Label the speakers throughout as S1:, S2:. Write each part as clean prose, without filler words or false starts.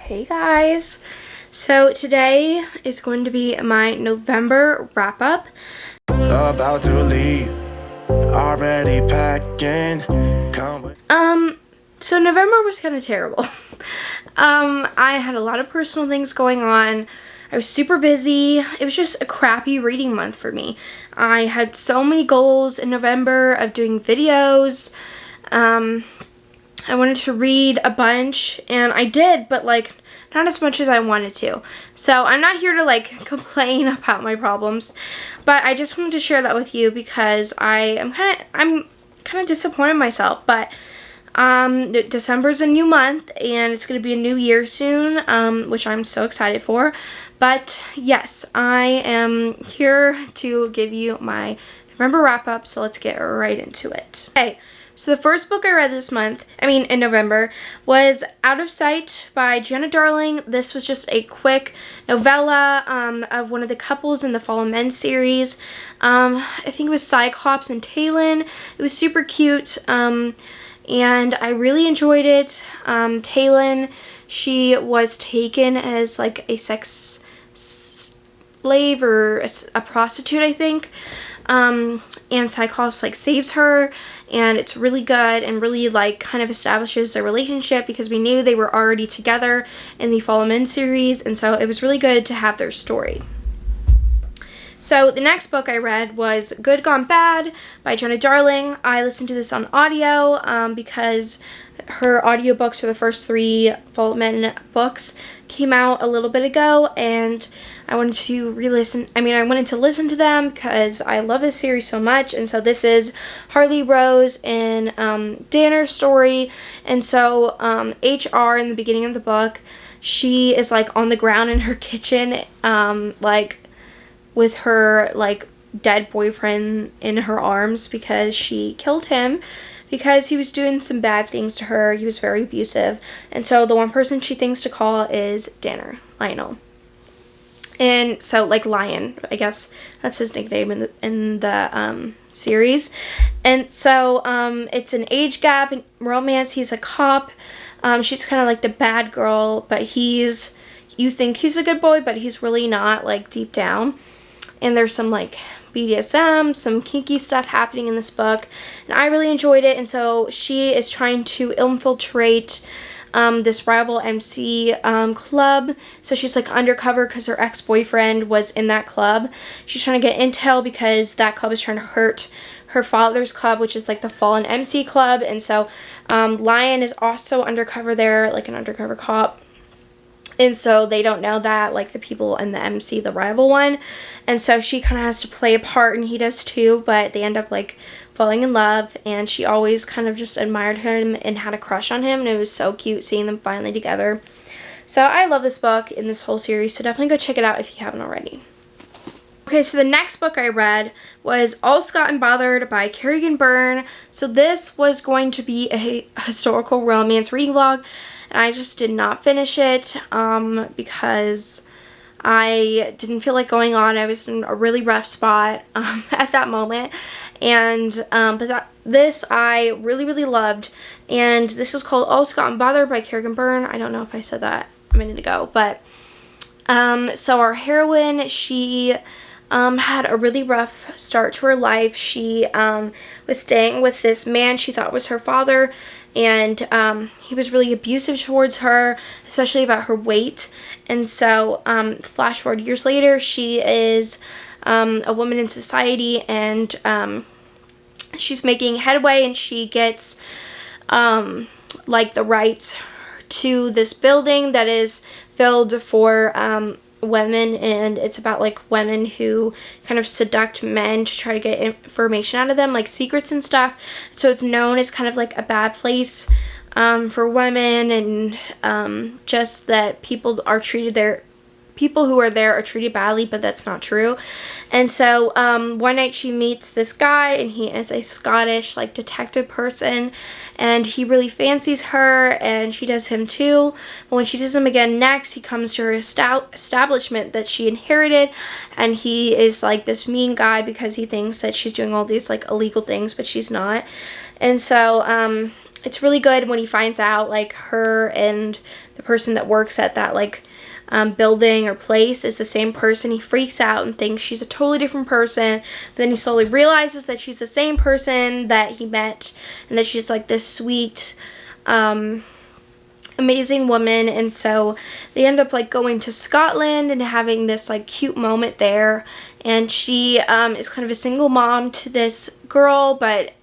S1: Hey guys, so today is going to be my November wrap-up.
S2: About to leave, already packing.
S1: So November was kind of terrible. I had a lot of personal things going on. I was super busy. It was just a crappy reading month for me. I had so many goals in November of doing videos. I wanted to read a bunch, and I did, but like not as much as I wanted to. So I'm not here to like complain about my problems, but I just wanted to share that with you because I'm kind of disappointed in myself. But December's a new month, and it's going to be a new year soon, which I'm so excited for. But yes, I am here to give you my November wrap-up, so let's get right into it. Okay. So the first book I read in November, was Out of Sight by Jenna Darling. This was just a quick novella of one of the couples in the Fallen Men series. I think it was Cyclops and Talon. It was super cute, and I really enjoyed it. Talon, she was taken as like a sex slave or a prostitute, I think. And Cyclops like saves her, and it's really good and really like kind of establishes their relationship because we knew they were already together in the Fallen Men series, and so it was really good to have their story. So the next book I read was Good Gone Bad by Jenna Darling. I listened to this on audio because her audiobooks for the first 3 Fallen Men books came out a little bit ago, and I wanted to listen to them because I love this series so much. And so this is Harley Rose and Danner's story. And so HR, in the beginning of the book, she is like on the ground in her kitchen, like with her like dead boyfriend in her arms because she killed him because he was doing some bad things to her. He was very abusive. And so the one person she thinks to call is Danner, Lionel. And so like Lion, I guess that's his nickname in the series. And so it's an age gap in romance. He's a cop. She's kind of like the bad girl, but you think he's a good boy, but he's really not, like deep down. And there's some like BDSM, some kinky stuff happening in this book, and I really enjoyed it. And so she is trying to infiltrate this rival MC club. So she's like undercover because her ex-boyfriend was in that club. She's trying to get intel because that club is trying to hurt her father's club, which is like the Fallen MC club. And so Lion is also undercover there, like an undercover cop. And so they don't know that, like the people in the MC, the rival one. And so she kind of has to play a part, and he does too, but they end up like falling in love, and she always kind of just admired him and had a crush on him, and it was so cute seeing them finally together. So I love this book in this whole series, so definitely go check it out if you haven't already. Okay, so the next book I read was All Scott and Bothered by Kerrigan Byrne. So this was going to be a historical romance reading vlog, and I just did not finish it because I didn't feel like going on. I was in a really rough spot at that moment, and this I really loved, and this is called All Scott and Bothered by Kerrigan Byrne. I don't know if I said that a minute ago, but so our heroine, she had a really rough start to her life. She was staying with this man she thought was her father, and he was really abusive towards her, especially about her weight. And so flash forward years later, she is a woman in society, and she's making headway, and she gets like the rights to this building that is filled for women, and it's about like women who kind of seduct men to try to get information out of them, like secrets and stuff. So it's known as kind of like a bad place for women, and just that people who are there are treated badly, but that's not true. And so one night she meets this guy, and he is a Scottish like detective person, and he really fancies her, and she does him too. But when she does him again next, he comes to her establishment that she inherited, and he is like this mean guy because he thinks that she's doing all these like illegal things, but she's not. And so it's really good when he finds out like her and the person that works at that like building or place is the same person. He freaks out and thinks she's a totally different person, but then he slowly realizes that she's the same person that he met, and that she's like this sweet amazing woman. And so they end up like going to Scotland and having this like cute moment there, and she is kind of a single mom to this girl, but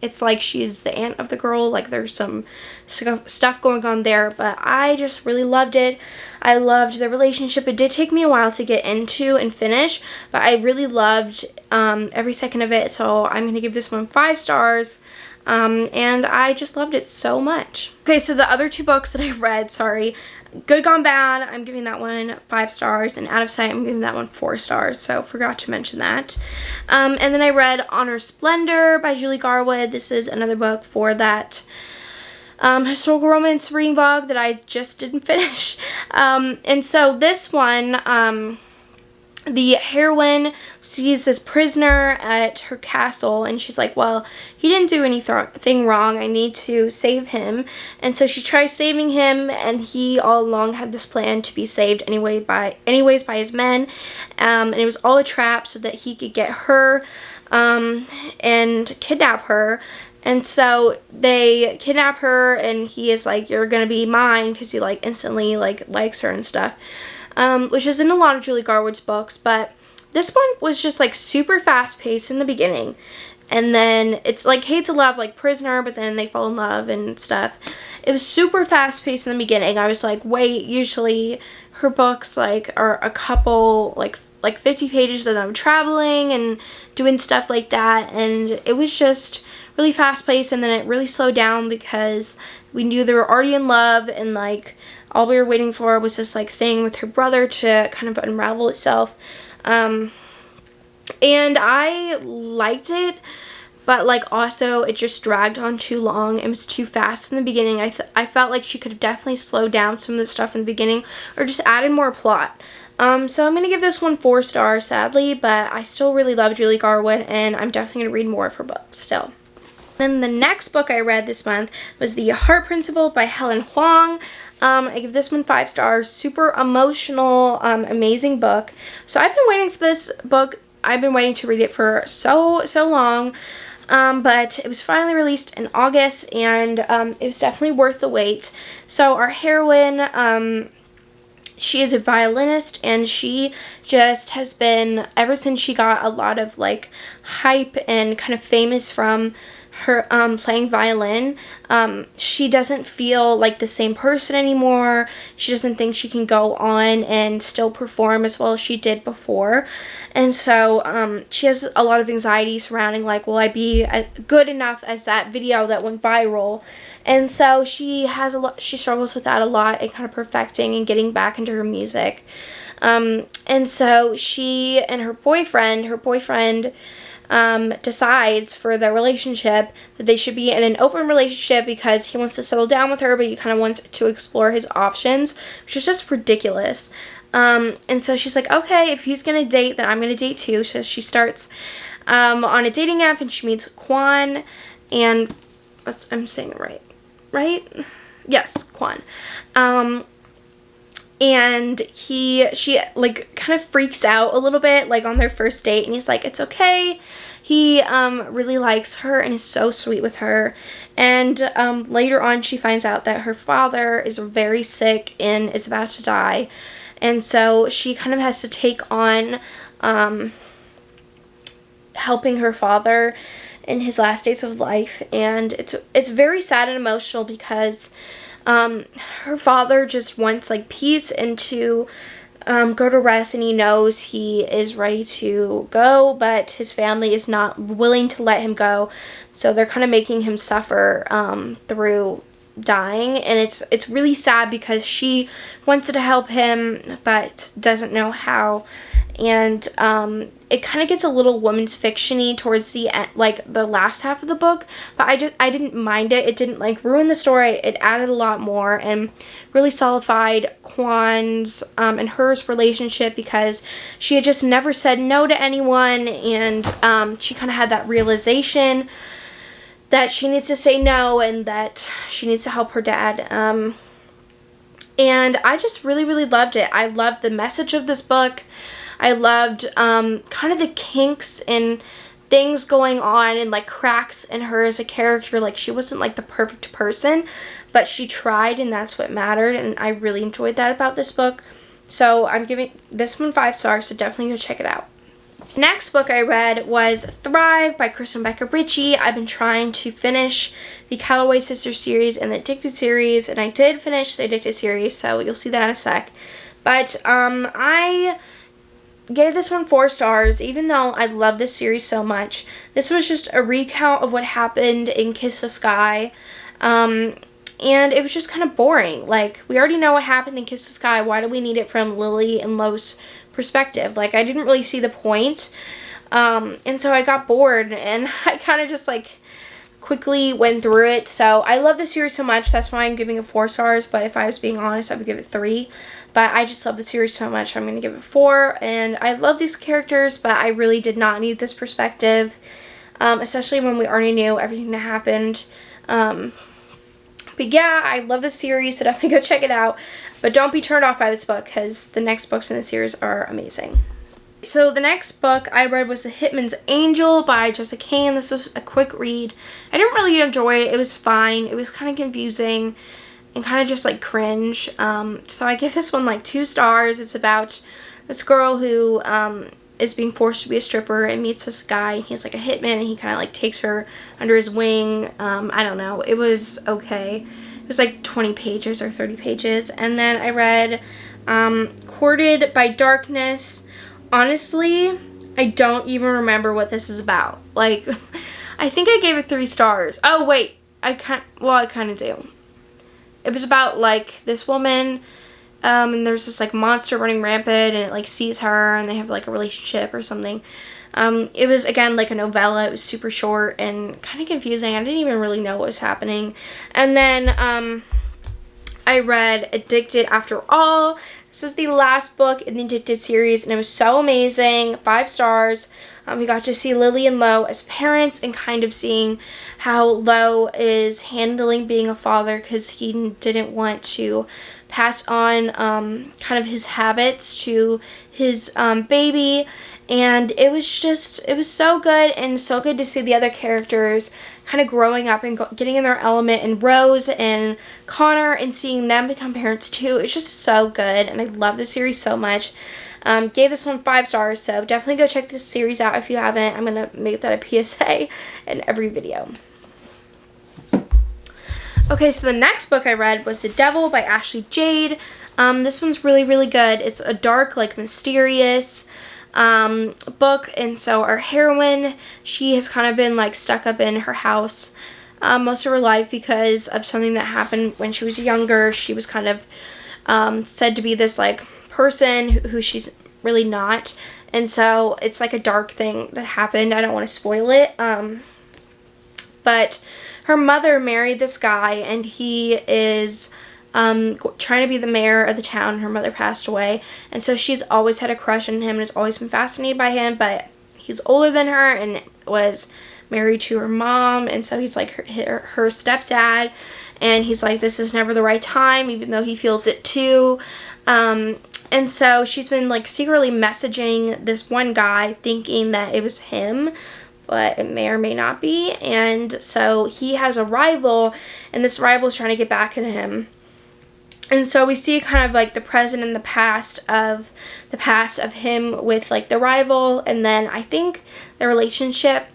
S1: it's like she's the aunt of the girl. Like there's some stuff going on there, but I just really loved it. I loved the relationship. It did take me a while to get into and finish, but I really loved every second of it, so I'm gonna give this one 5 stars. And I just loved it so much. Okay, so the other 2 books that I read, sorry, Good Gone Bad, I'm giving that one 5 stars, and Out of Sight, I'm giving that one 4 stars, so forgot to mention that. And then I read Honor Splendor by Julie Garwood. This is another book for that historical romance reading vlog that I just didn't finish. And so this one, the heroine sees this prisoner at her castle, and she's like, well, he didn't do anything wrong, I need to save him. And so she tries saving him, and he all along had this plan to be saved anyways by his men, and it was all a trap so that he could get her and kidnap her. And so they kidnap her, and he is like, you're gonna be mine, because he like instantly like likes her and stuff. Which is in a lot of Julie Garwood's books, but this one was just like super fast paced in the beginning, and then it's like hate to love like Prisoner, but then they fall in love and stuff. It was super fast paced in the beginning. I was like, wait, usually her books like are a couple like 50 pages of them traveling and doing stuff like that, and it was just really fast paced, and then it really slowed down because we knew they were already in love, and like all we were waiting for was this like thing with her brother to kind of unravel itself. And I liked it, but like also it just dragged on too long. It was too fast in the beginning. I felt like she could have definitely slowed down some of the stuff in the beginning, or just added more plot. So I'm gonna give this one 4 stars, sadly, but I still really love Julie Garwood, and I'm definitely gonna read more of her books still. Then the next book I read this month was The Heart Principle by Helen Hoang. I give this one 5 stars. Super emotional, amazing book. So I've been waiting for this book. I've been waiting to read it for so long. But it was finally released in August, and it was definitely worth the wait. So our heroine, she is a violinist, and she just has been, ever since she got a lot of like hype and kind of famous from her playing violin, she doesn't feel like the same person anymore. She doesn't think she can go on and still perform as well as she did before, and so she has a lot of anxiety surrounding like, will I be good enough as that video that went viral? And so she struggles with that a lot, and kind of perfecting and getting back into her music. And so she and her boyfriend decides for their relationship that they should be in an open relationship, because he wants to settle down with her, but he kind of wants to explore his options, which is just ridiculous. And so she's like, okay, if he's gonna date, then I'm gonna date too. So she starts on a dating app, and she meets Quan, and I'm saying it right? Yes, Quan. And she like kind of freaks out a little bit like on their first date, and he's like, it's okay. He really likes her and is so sweet with her. And later on she finds out that her father is very sick and is about to die, and so she kind of has to take on helping her father in his last days of life. And it's very sad and emotional, because her father just wants like peace and to go to rest, and he knows he is ready to go, but his family is not willing to let him go, so they're kind of making him suffer through dying. And it's really sad, because she wants to help him but doesn't know how. And it kind of gets a little woman's fiction-y towards the end, like the last half of the book, but I didn't mind it. It didn't like ruin the story. It added a lot more and really solidified Quan's and hers relationship, because she had just never said no to anyone, and she kind of had that realization that she needs to say no, and that she needs to help her dad. And I just really, really loved it. I loved the message of this book. I loved kind of the kinks and things going on and like cracks in her as a character. Like she wasn't like the perfect person, but she tried, and that's what mattered. And I really enjoyed that about this book. So I'm giving this one 5 stars, so definitely go check it out. Next book I read was Thrive by Kristen Becker Ritchie. I've been trying to finish the Calloway Sisters series and the Addicted series, and I did finish the Addicted series, so you'll see that in a sec. But I gave this one 4 stars, even though I love this series so much. This was just a recount of what happened in Kiss the Sky, and it was just kind of boring. Like, we already know what happened in Kiss the Sky. Why do we need it from Lily and Lo's perspective? Like, I didn't really see the point, and so I got bored, and I kind of just like quickly went through it. So I love the series so much, that's why I'm giving it 4 stars. But if I was being honest, I would give it 3. But I just love the series so much, I'm going to give it 4. And I love these characters, but I really did not need this perspective, especially when we already knew everything that happened. But yeah, I love this series, so definitely go check it out. But don't be turned off by this book, because the next books in the series are amazing. So the next book I read was The Hitman's Angel by Jessica Cain. This was a quick read. I didn't really enjoy it. It was fine. It was kind of confusing and kind of just like cringe. So I give this one like 2 stars. It's about this girl who is being forced to be a stripper and meets this guy. He's like a hitman, and he kind of like takes her under his wing. I don't know. It was okay. It was like 20 pages or 30 pages. And then I read Courted by Darkness. Honestly, I don't even remember what this is about. Like, I think I gave it 3 stars. Oh, wait. I kind of do. It was about, like, this woman, and there's this, like, monster running rampant, and it, like, sees her, and they have, like, a relationship or something. It was, again, like a novella. It was super short and kind of confusing. I didn't even really know what was happening. And then I read Addicted After All. This is the last book in the Addicted series, and it was so amazing. 5 stars. We got to see Lily and Lo as parents, and kind of seeing how Lo is handling being a father, because he didn't want to pass on kind of his habits to his baby. And it was so good, and so good to see the other characters kind of growing up and getting in their element, and Rose and Connor, and seeing them become parents too. It's just so good, and I love the series so much. Gave this one 5 stars, so definitely go check this series out if you haven't. I'm going to make that a PSA in every video. Okay, so the next book I read was The Devil by Ashley Jade. This one's really, really good. It's a dark, like, mysterious book, and so our heroine, she has kind of been like stuck up in her house most of her life because of something that happened when she was younger. She was kind of said to be this like person who she's really not, and so it's like a dark thing that happened. I don't want to spoil it, but her mother married this guy, and he is trying to be the mayor of the town. Her mother passed away, and so she's always had a crush on him and has always been fascinated by him, but he's older than her and was married to her mom, and so he's like her stepdad, and he's like, this is never the right time, even though he feels it too. And so she's been like secretly messaging this one guy thinking that it was him, but it may or may not be. And so he has a rival, and this rival is trying to get back at him. And so we see kind of like the present and the past of him with like the rival, and then I think the relationship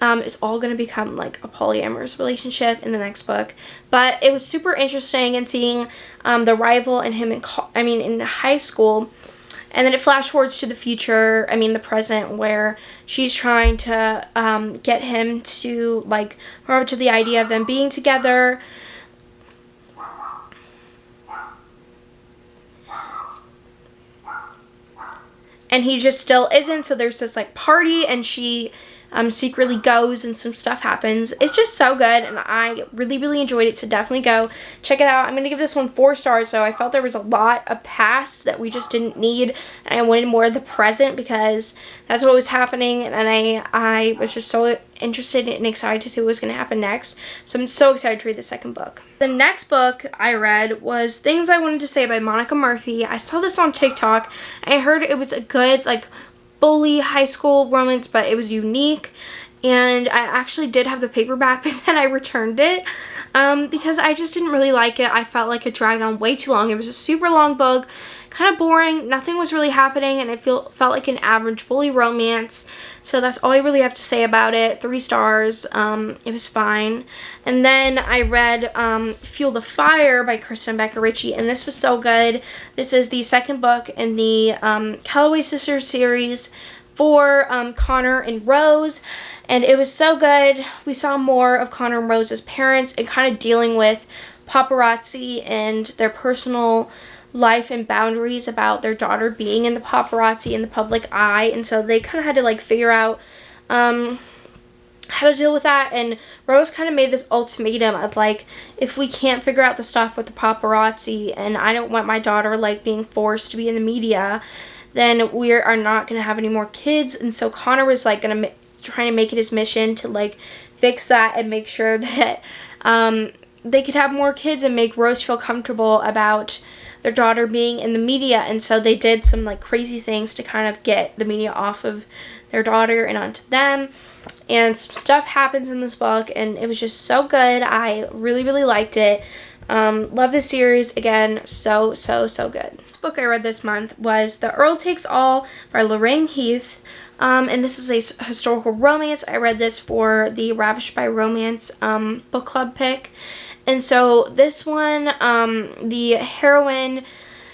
S1: is all going to become like a polyamorous relationship in the next book. But it was super interesting, and seeing the rival and him in high school, and then it flash forwards to the future, the present, where she's trying to get him to like her up to the idea of them being together. And he just still isn't, so there's this like party, and she secretly goes and some stuff happens. It's just so good, and I really enjoyed it, so definitely go check it out. I'm going to give this one 4 stars, so I felt there was a lot of past that we just didn't need, and I wanted more of the present because that's what was happening, and I was just so interested and excited to see what was going to happen next. So I'm so excited to read the second book. The next book I read was Things I Wanted to Say by Monica Murphy. I saw this on TikTok. I heard it was a good, like, bully high school romance, but it was unique, and I actually did have the paperback, but then I returned it because I just didn't really like it. I felt like it dragged on way too long. It was a super long book, kind of boring, nothing was really happening, and it felt like an average bully romance. So that's all I really have to say about it. 3 stars. It was fine. And then I read Fuel the Fire by Kristen Becker Ritchie, and this was so good. This is the second book in the Calloway Sisters series for Connor and Rose, and it was so good. We saw more of Connor and Rose as parents and kind of dealing with paparazzi and their personal life and boundaries about their daughter being in the paparazzi in the public eye, and so they kind of had to like figure out how to deal with that. And Rose kind of made this ultimatum of like, if we can't figure out the stuff with the paparazzi, and I don't want my daughter like being forced to be in the media, then we are not going to have any more kids. And so Connor was like trying to make it his mission to like fix that and make sure that they could have more kids and make Rose feel comfortable about their daughter being in the media. And so they did some like crazy things to kind of get the media off of their daughter and onto them, and some stuff happens in this book, and it was just so good. I really liked it. Love this series. Again, so good. The book I read this month was The Earl Takes All by Lorraine Heath, and this is a historical romance. I read this for the Ravished by Romance book club pick. And so this one, the heroine,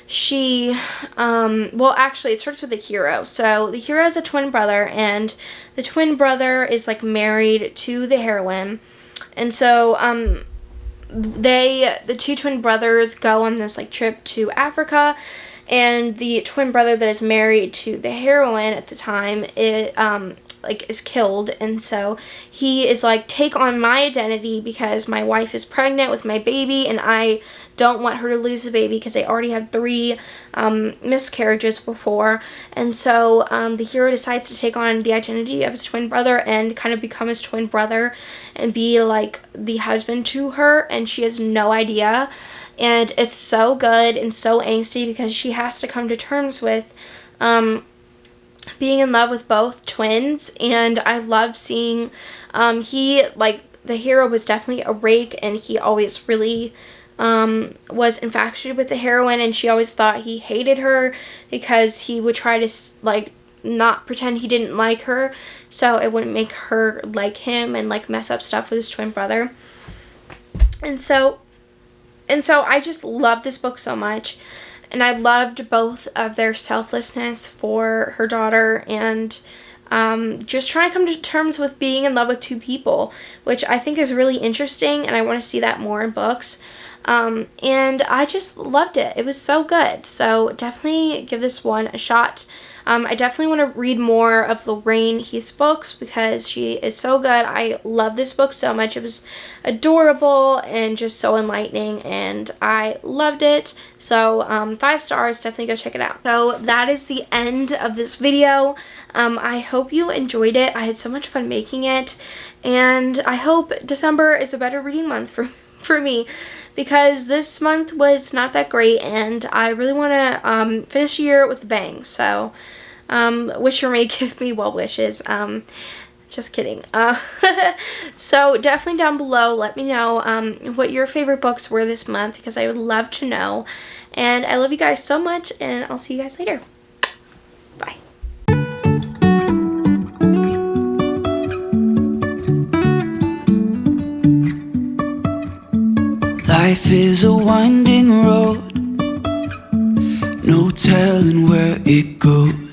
S1: she, well actually it starts with the hero. So the hero has a twin brother, and the twin brother is like married to the heroine. And so the 2 twin brothers go on this like trip to Africa, and the twin brother that is married to the heroine at the time is killed, and so he is like, take on my identity because my wife is pregnant with my baby, and I don't want her to lose the baby because they already had 3 miscarriages before. And so the hero decides to take on the identity of his twin brother and kind of become his twin brother and be like the husband to her, and she has no idea. And it's so good and so angsty because she has to come to terms with being in love with both twins. And I love seeing the hero was definitely a rake, and he always really was infatuated with the heroine, and she always thought he hated her because he would try to like not pretend he didn't like her so it wouldn't make her like him and like mess up stuff with his twin brother. And so I just love this book so much, and I loved both of their selflessness for her daughter and just trying to come to terms with being in love with 2 people, which I think is really interesting, and I want to see that more in books. And I just loved it. It was so good. So definitely give this one a shot. I definitely want to read more of Lorraine Heath's books because she is so good. I love this book so much. It was adorable and just so enlightening, and I loved it. So 5 stars, definitely go check it out. So that is the end of this video. I hope you enjoyed it. I had so much fun making it, and I hope December is a better reading month for me, because this month was not that great, and I really want to finish the year with a bang. So wish your may give me well wishes. Just kidding. So definitely down below let me know what your favorite books were this month, because I would love to know. And I love you guys so much, and I'll see you guys later. Bye.
S3: Life is a winding road, no telling where it goes.